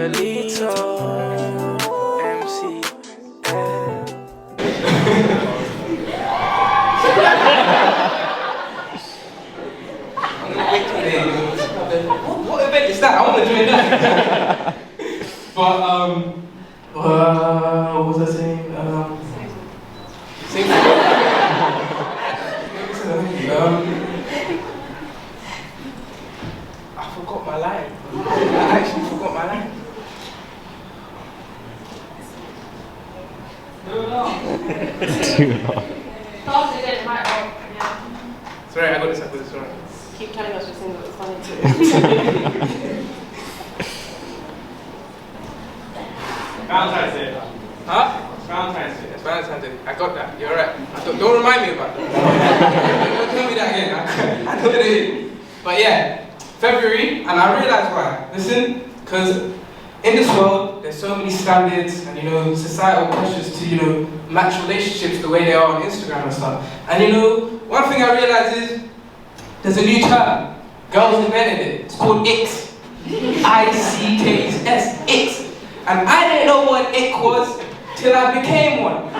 Carlito, MC. What event is that? I want to join that. But what was I saying? I forgot my line. I actually forgot my line. Sorry, I got this. Sorry. Keep telling us your thing that was funny. Valentine's Day. Huh? Valentine's Day. It's Valentine's Day. I got that. You're right. Don't remind me about that. Don't tell me that again. I know what it is. But yeah, February, and I realized why. Listen, because in this world, there's so many standards and, societal pressures to, match relationships the way they are on Instagram and stuff. And, one thing I realized is there's a new term. Girls invented it. It's called Icks. I-C-K-S. Icks. And I didn't know what ick was till I became one.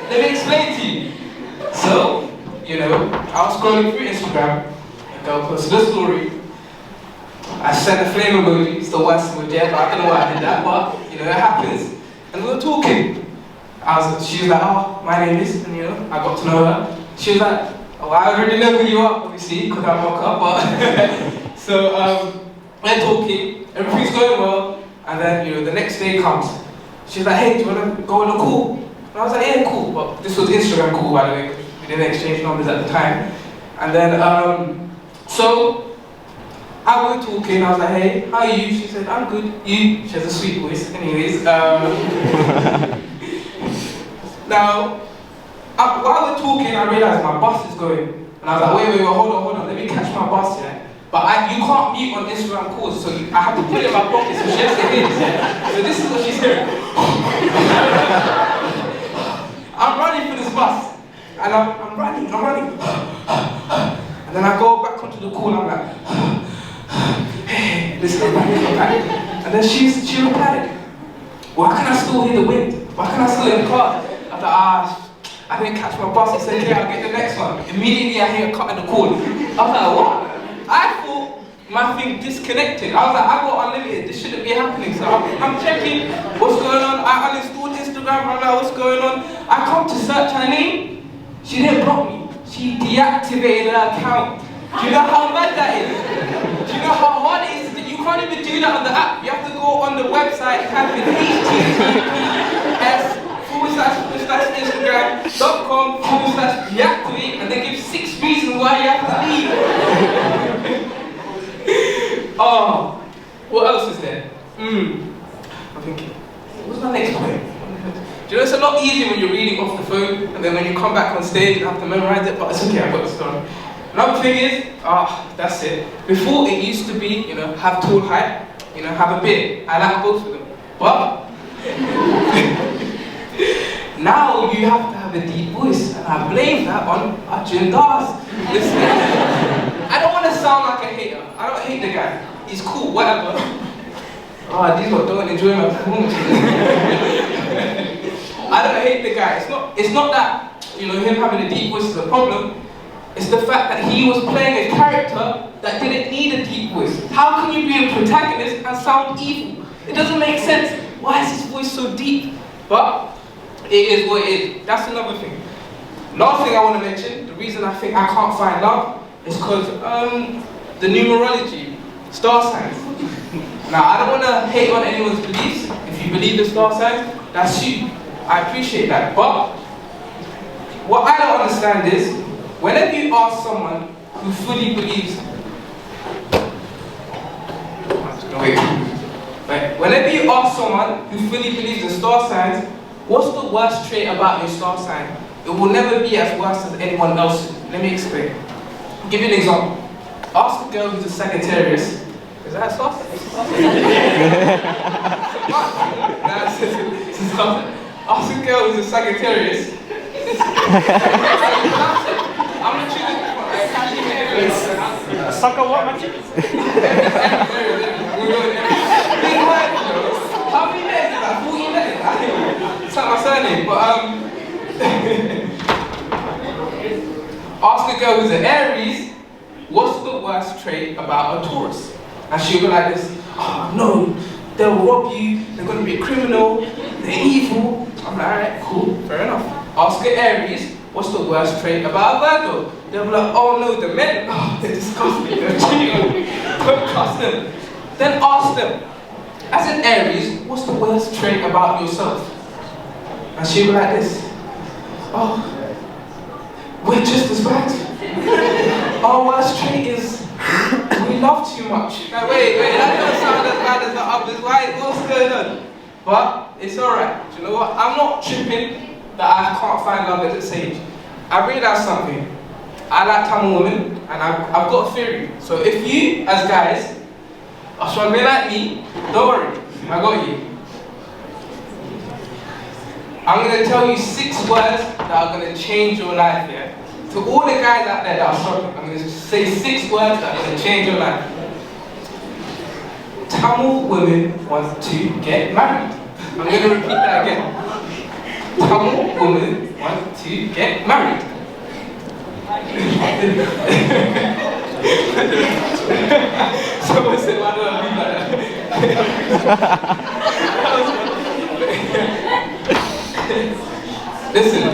Let me explain to you. So, I was scrolling through Instagram, a girl posted a story. I sent a flame emoji, it's the worst emoji ever, I don't know why I did that, but, it happens. And we were talking. She was like, oh, my name is, and I got to know her. She was like, oh, I already know who you are, obviously, because I woke up, but... So, we're talking, everything's going well, and then, the next day comes. She's like, hey, do you want to go on a call? And I was like, yeah, cool. But this was Instagram call, by the way, because we didn't exchange numbers at the time. And then, so, I was talking, I was like, hey, how are you? She said, I'm good. You? She has a sweet voice. Anyways, now, while we're talking, I realized my bus is going. And I was like, wait, hold on, let me catch my bus, yeah? But you can't mute on Instagram calls, so I have to put it in my pocket so she has to hear this, yeah? So this is what she's hearing. I'm running for this bus. And I'm running. And then I go back onto the call, I'm like, hey, listen, I'm back. And then she replied, why can I still hear the wind? Why can I still hear the car? I thought, I didn't catch my bus. He said, okay, I'll get the next one. Immediately I hear a cut in the call. I was like, what? I thought my thing disconnected. I was like, I got unlimited, this shouldn't be happening. So I'm checking what's going on. I uninstalled Instagram, I'm like, what's going on? I come to search her name, she didn't block me. She deactivated her account. Do you know how bad that is? Do you know how hard it is? You can't even do that on the app. You have to go on the website, type in https://instagram.com/deactivate, and they give 6 reasons why you have to leave. Oh, what else is there? I'm thinking, what's my next point? Do you know it's a lot easier when you're reading off the phone, and then when you come back on stage, you have to memorize it, but it's okay, I've got the story. Another thing is, that's it. Before it used to be, have tall height, have a beard. I like both of them. But now you have to have a deep voice, and I blame that on agendas. Listen, I don't want to sound like a hater. I don't hate the guy. He's cool, whatever. These lot don't enjoy my performance. I don't hate the guy. It's not that him having a deep voice is a problem. It's the fact that he was playing a character that didn't need a deep voice. How can you be a protagonist and sound evil? It doesn't make sense. Why is his voice so deep? But it is what it is. That's another thing. Last thing I want to mention, the reason I think I can't find love is because the numerology, star signs. Now, I don't want to hate on anyone's beliefs. If you believe the star signs, that's you. I appreciate that. But what I don't understand is, whenever you ask someone who fully believes, whenever you ask someone who fully believes in star signs, what's the worst trait about your star sign? It will never be as worse as anyone else's. Let me explain. I'll give you an example. Ask a girl who's a Sagittarius. Is that a star sign? Ask a girl who's a Sagittarius. I'm gonna choose this one. Sucker what, man? funny, but ask a girl who's an Aries, what's the worst trait about a Taurus? And she'll be like this, oh no, they'll rob you, they're gonna be a criminal, they're evil. I'm like, alright, cool, fair enough. Ask an Aries, what's the worst trait about a Virgo? They'll be like, oh no, the men, oh, they're disgusting, they're cheating on me. Don't trust them. Then ask them, as an Aries, what's the worst trait about yourself? And she'll be like this, oh, we're just as bad. Our worst trait is we love too much. Like, wait, that doesn't sound as bad as the others. What's going on? But it's alright. Do you know what? I'm not tripping that I can't find love at this age. I realised something. I like Tamil women, and I've got a theory. So if you, as guys, are struggling like me, don't worry, I got you. I'm going to tell you 6 words that are going to change your life, yeah? To all the guys out there that are struggling, I'm going to say 6 words that are going to change your life. Tamil women want to get married. I'm going to repeat that again. Tamil women want to get married. Someone said, why don't I read that? Listen,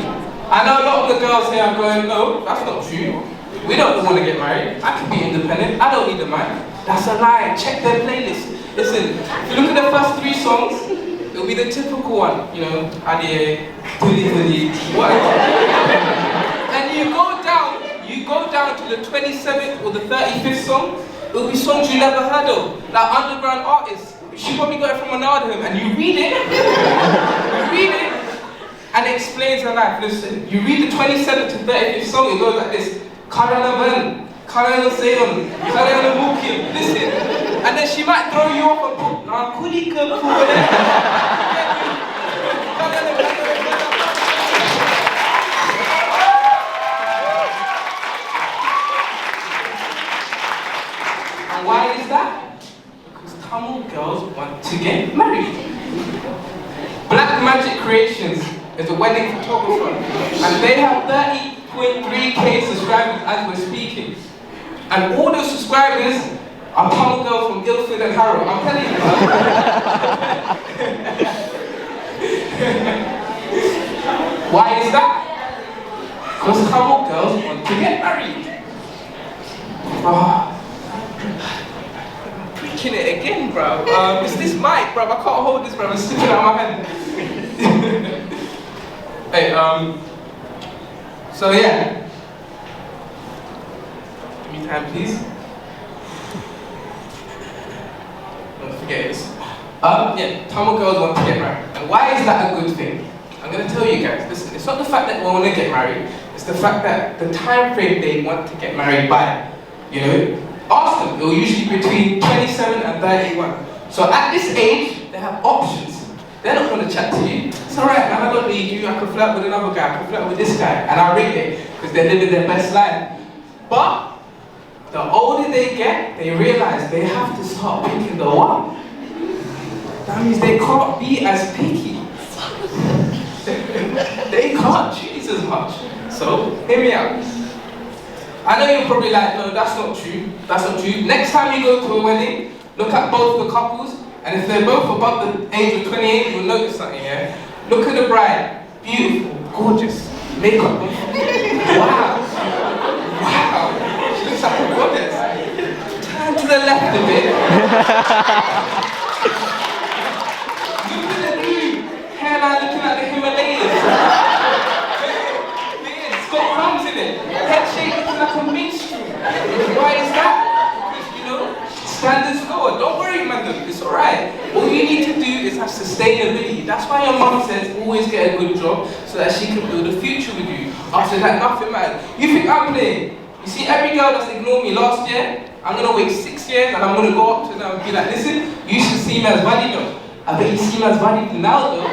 I know a lot of the girls here are going, no, that's not true. We don't want to get married. I can be independent. I don't need a man. That's a lie. Check their playlist. Listen, if you look at the first 3 songs, it'll be the typical one, you know, Adie, Tuli, whatever. And you go down to the 27th or the 35th song, it'll be songs you never heard of, like underground artists. She probably got it from an album, and you read it, and it explains her life. Listen, you read the 27th to 35th song, it goes like this: Karanavan, Karana Seon, Karana Mukim. Listen, and then she might throw you off and put Nakulika Pule. And why is that? Because Tamil girls want to get married. Black Magic Creations is a wedding photographer, and they have 30.3k subscribers as we're speaking. And all those subscribers are Tamil girls from Guildford and Harrow. I'm telling you. Why is that? Because Tamil girls want to get married. Oh. I'm preaching it again, bro. It's this mic, bro. I can't hold this, bro. It's sticking out my hand. Hey, so yeah. Give me time, please. Don't forget this. Yeah, Tamil girls want to get married. And why is that a good thing? I'm going to tell you guys. Listen, it's not the fact that we want to get married. It's the fact that the time frame they want to get married by. You know? Ask them. They're usually between 27 and 31. So at this age, they have options. They're not going to chat to you. It's alright, man, I don't need you. I can flirt with another guy. I can flirt with this guy. And I rate it because they're living their best life. But the older they get, they realize they have to start picking the one. That means they can't be as picky. They can't choose as much. So, hear me out. I know you're probably like, no, that's not true. That's not true. Next time you go to a wedding, look at both the couples, and if they're both above the age of 28, you'll notice something, yeah? Look at the bride. Beautiful, gorgeous, makeup. Wow. Wow. She looks like a goddess. Turn to the left a bit. Look at the blue. Hairline looking like the Himalayas. It's got crumbs in it. Head shape looking like a minstrel. Why is that? Because, you know, standards lower. Don't worry, man. It's alright. All you need to do is have sustainability. That's why your mum says always get a good job so that she can build a future with you. After that, nothing matters. You think I'm playing? You see, every girl that's ignored me last year, I'm going to wait 6 years and I'm going to go up to them and be like, listen, you should see me as valuable. I bet you see me as valuable now, though.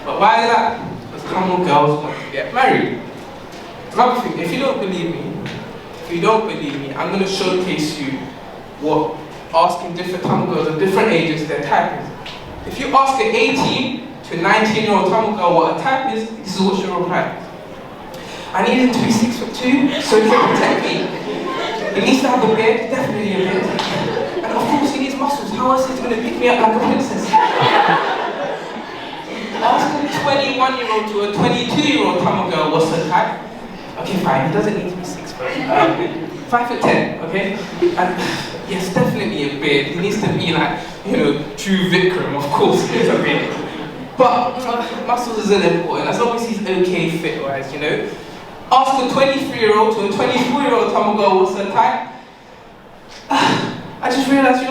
But why is that? Because Tamil girls want to get married. Another thing, if you don't believe me, if you don't believe me, I'm going to showcase you what asking different Tamil girls of different ages their type is. If you ask an 18 to a 19-year-old Tamil girl what a type is, this is what she'll reply. I need him to be 6'2", so he can protect me. He needs to have a beard, definitely a beard. And of course he needs muscles, how else is he going to pick me up like a princess? Ask a 21-year-old to a 22-year-old Tamil girl what's her type. Okay, fine, he doesn't need to be 6', 5'10", okay? And yes, definitely a beard. He needs to be like, true Vikram, of course he needs a beard. But muscles isn't important, as long as he's okay fit-wise, Ask a 23-year-old to a 24-year-old Tamil girl what's her type. I just realized,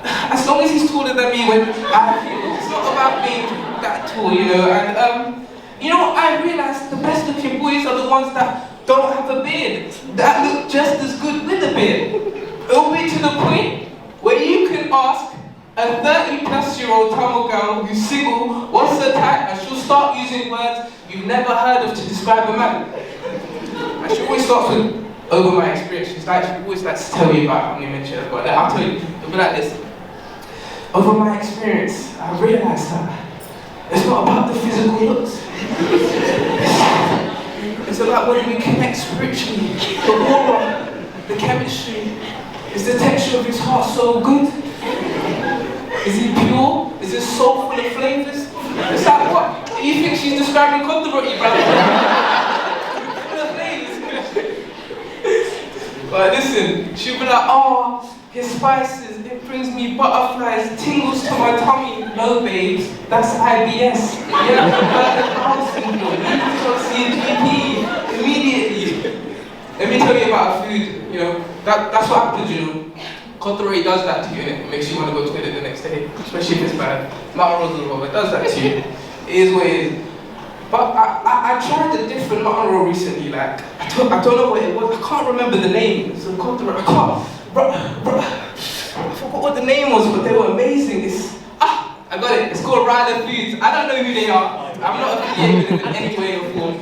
as long as he's taller than me when I have heels, it's not about being that tall, And I realized the best looking boys are the ones that don't have a beard, that look just as good with a beard. It'll be to the point where you can ask a 30-plus-year-old Tamil girl who's single what's her type, and she'll start using words you've never heard of to describe a man. And she always starts with, over my experience. She always likes to tell me about how many men she has, but I'll tell you, it'll be like this. Over my experience, I realized that it's not about the physical looks. It's about when we connect spiritually, the aura, the chemistry. Is the texture of his heart so good? Is he pure? Is his soul full of flavors? It's like what? Do you think she's describing Kondaroti, brother? Full of flavors. But listen, she'll be like, oh, his spices, it brings me butterflies, tingles to my tummy. No, babes, that's IBS. Yeah, Bowel syndrome. You need to go see a GP immediately. Let me tell you about food, that's what happens, Kondaroti does that to you, and it makes you want to go to toilet the next day, especially if it's bad. Mutton rolls as well, it does that to you. It is what it is. But I tried a different mutton roll recently, like, I don't know what it was, I can't remember the name. It's a Kondaroti, I forgot what the name was, but they were amazing. I got it, it's called Ryder Foods. I don't know who they are, I'm not affiliated with them in any way or form.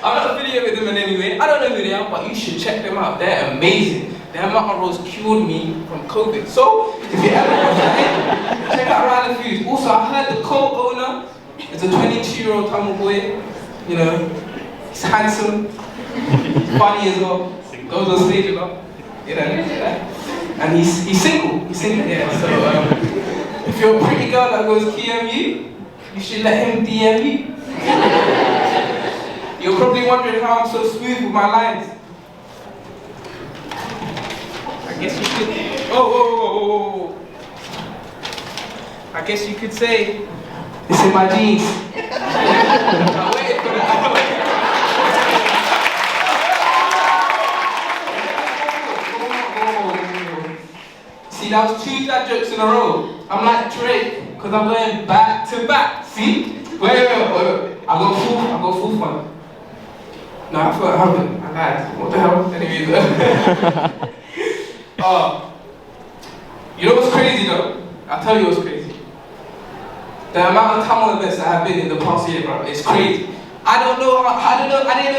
I'm not affiliated with them in any way. I don't know who they are, but you should check them out. They're amazing. Their mutton rolls cured me from COVID. So, if you ever watch that, check out Ryder Foods. Also, I heard the co-owner is a 22-year-old Tamil boy. He's handsome, funny as well, goes on stage a lot. And he's single. He's single, yeah. So, if you're a pretty girl that goes QMU, you should let him DM you. You're probably wondering how I'm so smooth with my lines. I guess you could... Oh. I guess you could say, it's in my jeans. I waited for that. See, that was 2 dad jokes in a row. I'm like Drake, because I'm going back to back. See? Wait. I go full one. No, I haven't. I lied. What the hell? Anyways. You know what's crazy though? I'll tell you what's crazy. The amount of Tamil events that have been in the past year, bro, it's crazy. I didn't know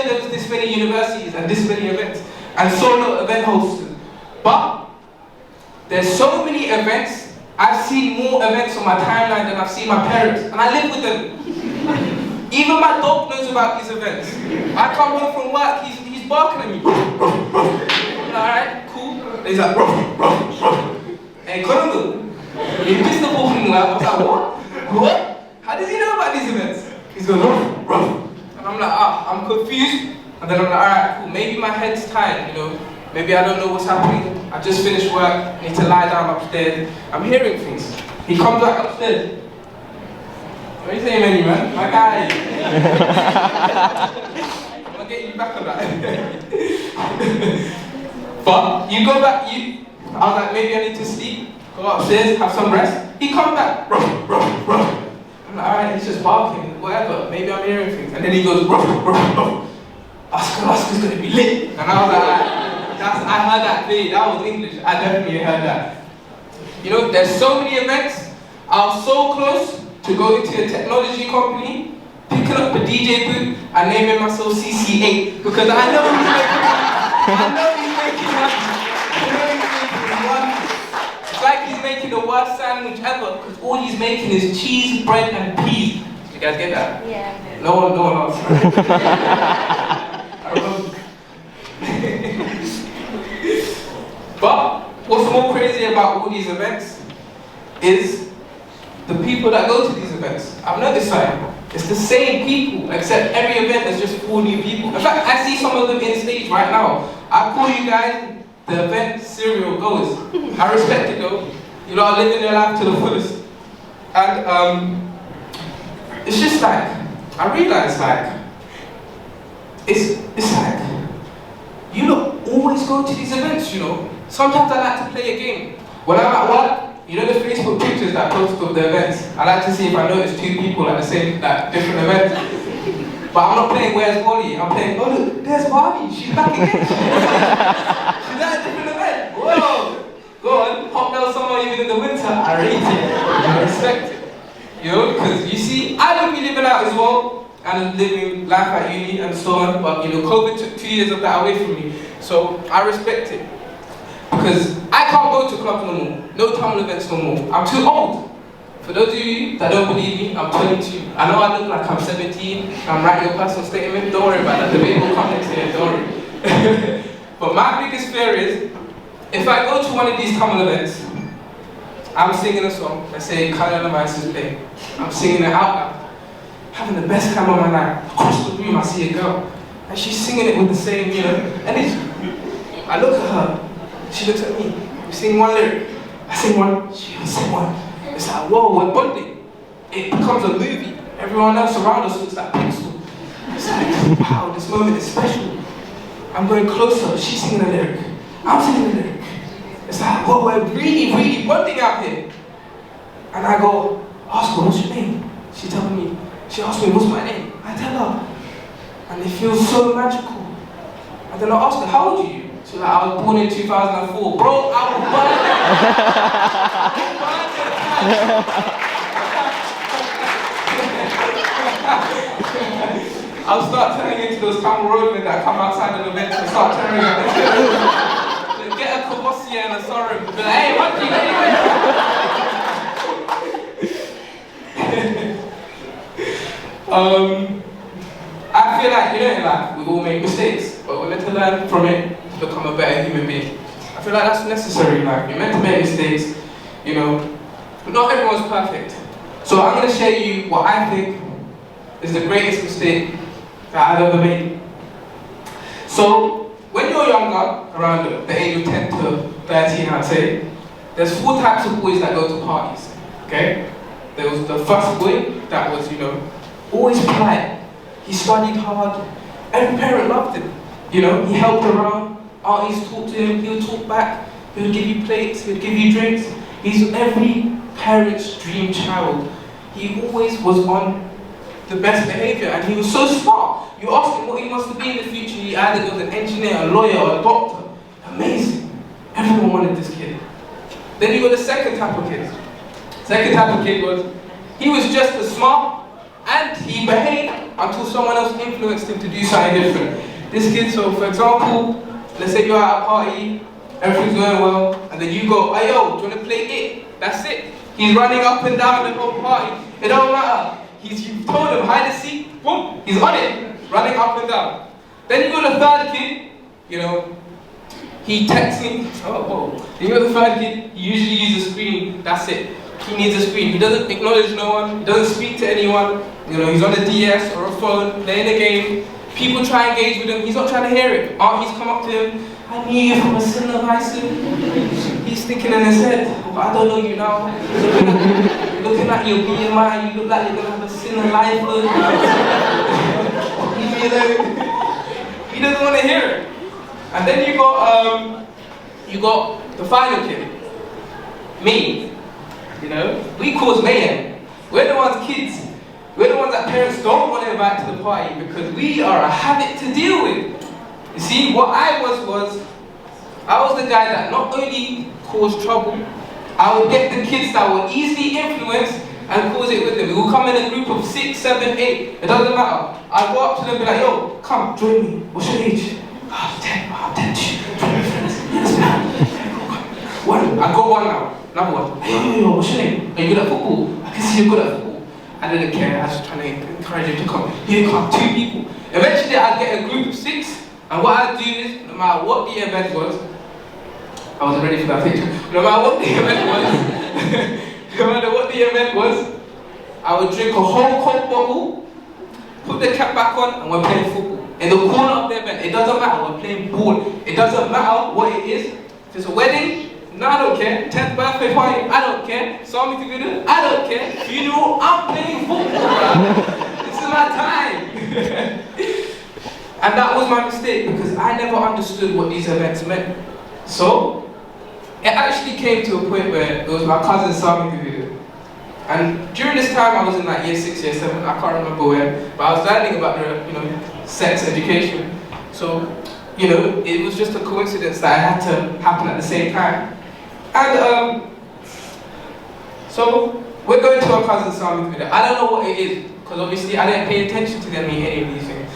there was this many universities and this many events and solo event hosters. But there's so many events. I've seen more events on my timeline than I've seen my parents, and I live with them. Even my dog knows about these events. I come home from work, he's barking at me. I'm like, alright, cool. And he's like, hey, Kongo. He missed the ball from the lab. I was like, what? How does he know about these events? He's going, and I'm like, I'm confused. And then I'm like, alright, cool. Maybe my head's tired, Maybe I don't know what's happening. I just finished work, I need to lie down upstairs. I'm hearing things. He comes back upstairs. What are you saying, Manny, man? My guy. I'm gonna get you back on that. But you go back, I was like, maybe I need to sleep, go upstairs, have some rest. He comes back, I'm like, alright, he's just barking, whatever, maybe I'm hearing things. And then he goes, Oscar's gonna be lit. And I was like, I heard that thing, that was English, I definitely heard that. There's so many events. I was so close to going to a technology company picking up the DJ booth and naming myself CC8 because I know he's making money. I know he's making money. I know he's making money. It's like he's making the worst sandwich ever because all he's making is cheese, bread, and peas. You guys get that? Yeah. No one else. I remember. But what's more crazy about all these events is the people that go to these events. I've noticed something. It's the same people, except every event is just 4 new people. In fact, I see some of them in stage right now. I call you guys the event serial goers. I respect it though. You know, are living their life to the fullest. And it's just like, I realize like, it's like, you don't always go to these events, you know. Sometimes I like to play a game. When I'm at work, you know the Facebook pictures that post of the events? I like to see if I notice 2 people at the same, like, different events. But I'm not playing Where's Molly, I'm playing, oh look, there's Barbie, she's back again. She's at a different event. Whoa! Go on, hot girl summer even in the winter, I rate it. I respect it. You know, because you see, I don't be living out as well, and living life at uni and so on, but you know, COVID took 2 years of that away from me. So I respect it. Because I can't go to clubs no more, no Tamil events no more. I'm too old. For those of you that don't believe me, I'm 22. I know I look like I'm 17, I'm writing a personal statement, don't worry about that, the baby will come next year, don't worry. But my biggest fear is, if I go to one of these Tamil events, I'm singing a song, let's say Kaya Lamais is playing, I'm singing it out loud, having the best time of my life. Across the room I see a girl, and she's singing it with the same, you know, and I look at her, she looks at me, we sing one lyric, I sing one, she will sing one. It's like, whoa, we're bonding. It becomes a movie. Everyone else around us looks like pixel. It's like, wow, this moment is special. I'm going closer, she's singing a lyric, I'm singing a lyric. It's like, whoa, we're really, really bonding out here. And I go, ask her, what's your name? She tells me, she asks me, what's my name? I tell her. And it feels so magical. And then I ask her, how old are you? She's like, I was born in 2004. Bro, I was I'll start turning into those Tamil roadmen that come outside of the event and start turning up. Get a Kavossia and a sorry. Be like, hey, what do you I feel like, you know, in life, we all make mistakes, but we're meant to learn from it to become a better human being. I feel like that's necessary in life. You're meant to make mistakes, you know. Not everyone's perfect. So I'm going to share you what I think is the greatest mistake that I've ever made. So, when you're younger, around the age of 10 to 13, I'd say, there's 4 types of boys that go to parties, okay? There was the first boy that was, you know, always polite. He studied hard. Every parent loved him. You know, he helped around. Aunties talked to him. He would talk back. He would give you plates. He would give you drinks. He's every parent's dream child. He always was on the best behavior, and he was so smart. You ask him what he wants to be in the future, he either was an engineer, a lawyer, or a doctor. Amazing. Everyone wanted this kid. Then you got the second type of kid. Second type of kid was, he was just as smart, and he behaved until someone else influenced him to do something different. This kid, so for example, let's say you're at a party, everything's going well, and then you go, hey yo, do you want to play it? That's it. He's running up and down the whole party. It don't matter. You've told him, hide a seat, boom, he's on it, running up and down. Then you got the third kid, you know, he texts me, Then you got the third kid, he usually uses a screen, that's it. He needs a screen. He doesn't acknowledge no one, he doesn't speak to anyone, you know, he's on a DS or a phone, playing a game. People try and engage with him, he's not trying to hear it. Aunties come up to him, I knew you from a cinema high school. He's thinking in his head, I don't know you now. Looking at your BMI, you look like you're gonna have a sinner life. Leave me alone. He doesn't want to hear it. And then you got the final kid. Me. You know? We cause mayhem. We're the ones kids. We're the ones that parents don't want to invite to the party because we are a habit to deal with. You see, what I was the guy that not only caused trouble, I would get the kids that were easily influenced and cause it with them. We will come in a group of 6, 7, 8. It doesn't matter. I go up to them and be like, yo, come, join me. What's your age? Oh, 10. Oh, 10. One. I got one now. Another one. Hey, yo, what's your name? Are you good at football? I can see you're good at football. I didn't care. I was just trying to encourage him to come. Here come 2 people. Eventually, I'd get a group of 6. And what I'd do is, no matter what the event was, I wasn't ready for that picture. No matter what the event was, no matter what the event was, I would drink a whole Coke bottle, put the cap back on, and we're playing football. In the corner of the event, it doesn't matter, we're playing ball. It doesn't matter what it is. If it's a wedding, no, I don't care. 10th birthday party, I don't care. Something to do, I don't care. Funeral, I'm playing football. This is my time. And that was my mistake because I never understood what these events meant. So, it actually came to a point where it was my cousin Sami who did it. And during this time I was in like year 6, year 7, I can't remember where, but I was learning about the, sex education. So, it was just a coincidence that it had to happen at the same time. And so, we're going to our cousin Sami who I don't know what it is, because obviously I didn't pay attention to them in any of these things.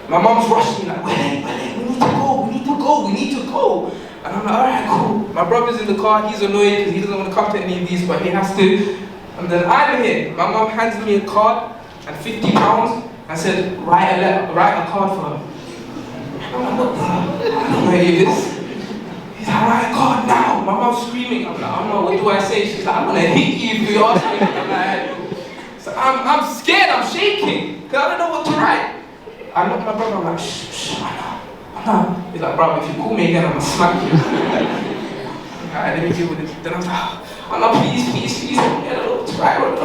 My mom's rushing me like, wait, we need to go. And I'm like, alright, cool. My brother's in the car, he's annoyed because he doesn't want to come to any of these, but he has to. And then I'm here. My mom hands me a card and £50 and said, write a card for her. I'm like, what the? I don't know any of this. He's like, write a card now. My mom's screaming. I'm like, I don't know, what do I say? She's like, I'm going to hit you if you ask me. I'm like, so I'm scared, I'm shaking, because I don't know what to write. I look at my brother, I'm like, shh, I know. He's like, bro, if you call me again, I'm going to smack you. Alright, let me deal with it. Then I was like, oh no, please. I don't know what to write. I don't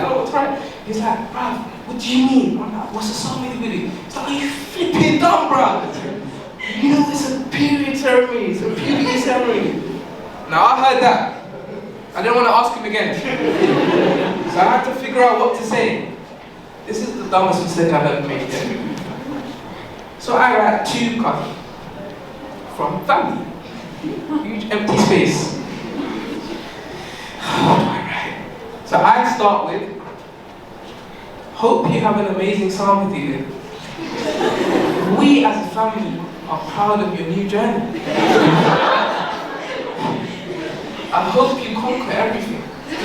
know what to write. He's like, bro, what do you mean? I'm like, what's the song with it? He's like, are you flipping dumb, bro? It's a period ceremony. It's a puberty ceremony. Now, I heard that. I didn't want to ask him again. So I had to figure out what to say. This is the dumbest mistake I've ever made. So I write 2 cards from family. Huge empty space. What do I write? So I start with, hope you have an amazing summer with you. We as a family are proud of your new journey. I hope you conquer everything.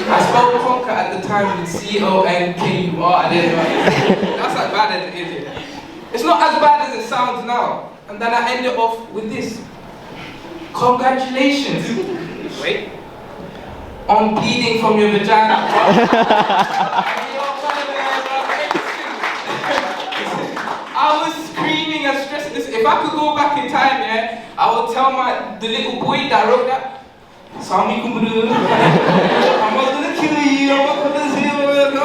I spelled conquer at the time with C-O-N-K-U-R. I didn't know it. That's as bad as it is. It's not as bad as it sounds now. And then I end it off with this. Congratulations. Wait. On bleeding from your vagina. I was screaming and stressing this. If I could go back in time, I would tell the little boy that wrote that, Sami Kumuru, I'm not gonna kill you, I'm not gonna say, no,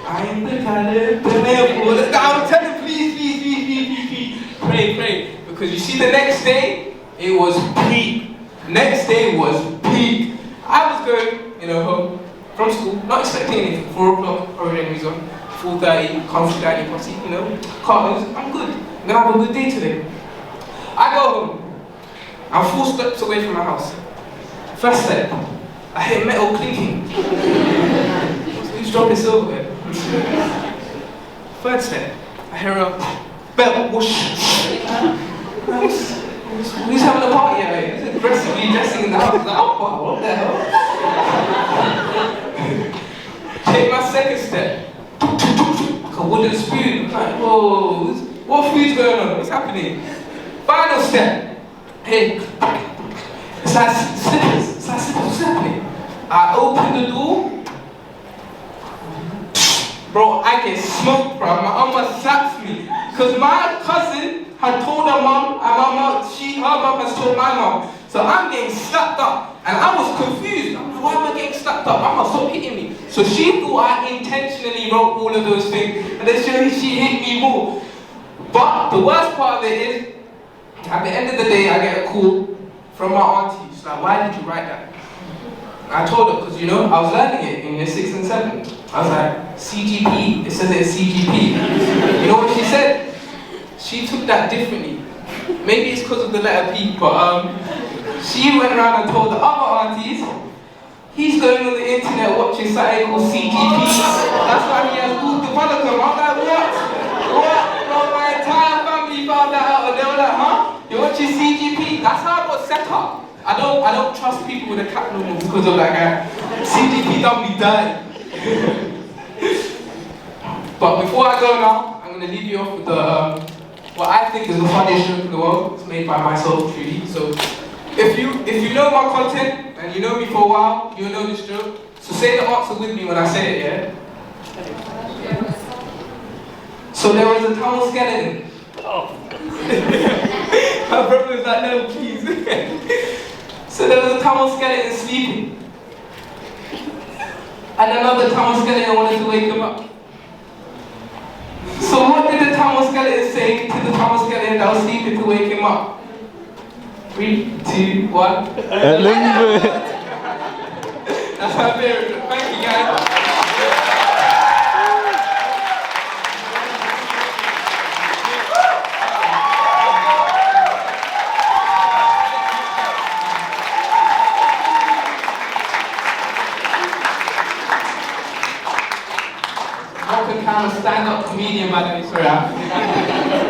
I'm the talent, I would tell him, please, pray. Because you see, the next day, it was peak. Next day was peak. I was going, home from school, not expecting anything. 4 o'clock, already was on. 4:30, comfy dining party, cartons. I'm good. I'm gonna have a good day today. I go home. I'm 4 steps away from my house. First step, I hear metal clinking. Who's dropping silverware? 3rd step, I hear a belt whoosh. Who's having a party here? He's aggressively dressing in the house. Like, oh, what the hell? Take my 2nd step. Like a wooden spoon. I'm like, whoa, what food's going on? What's happening? Final step. Hey, it's like slippers. What's happening? I open the door. Bro, I get smoked, bro. My mama slaps me. Because my cousin had told her mom, and her mom has told my mom. So I'm getting slapped up. And I was confused. I'm like, why am I getting slapped up? Mama, stop hitting me. So she thought I intentionally wrote all of those things. And then she hit me more. But the worst part of it is, at the end of the day, I get a call from my auntie. She's like, why did you write that? And I told her, because I was learning it in year 6 and 7. I was like, CGP, it says it's CGP. You know what she said? She took that differently. Maybe it's because of the letter P, but she went around and told the other aunties, He's going on the internet watching something called CGP. That's why he has good development. I'm like, what? What? Bro, my entire family found that out and they were like, huh? You're watching CGP? That's how I got set up. I don't trust people with a cat no more because of that guy. CGP done me dirty. But before I go now, I'm going to leave you off with the what I think is the funniest joke in the world. It's made by myself, truly. So if you know my content and you know me for a while, you'll know this joke. So say the answer with me when I say it, yeah? So there was a tunnel skeleton. Oh. My brother was like, no, please. So there was a tunnel skeleton sleeping. And another tunnel skeleton wanted to wake him up. So what did the tunnel skeleton say to the tunnel skeleton that was sleeping to wake him up? 3, 2, 1. That's my favorite joke. Thank you, guys. Kind of stand-up comedian, by the way, sorry.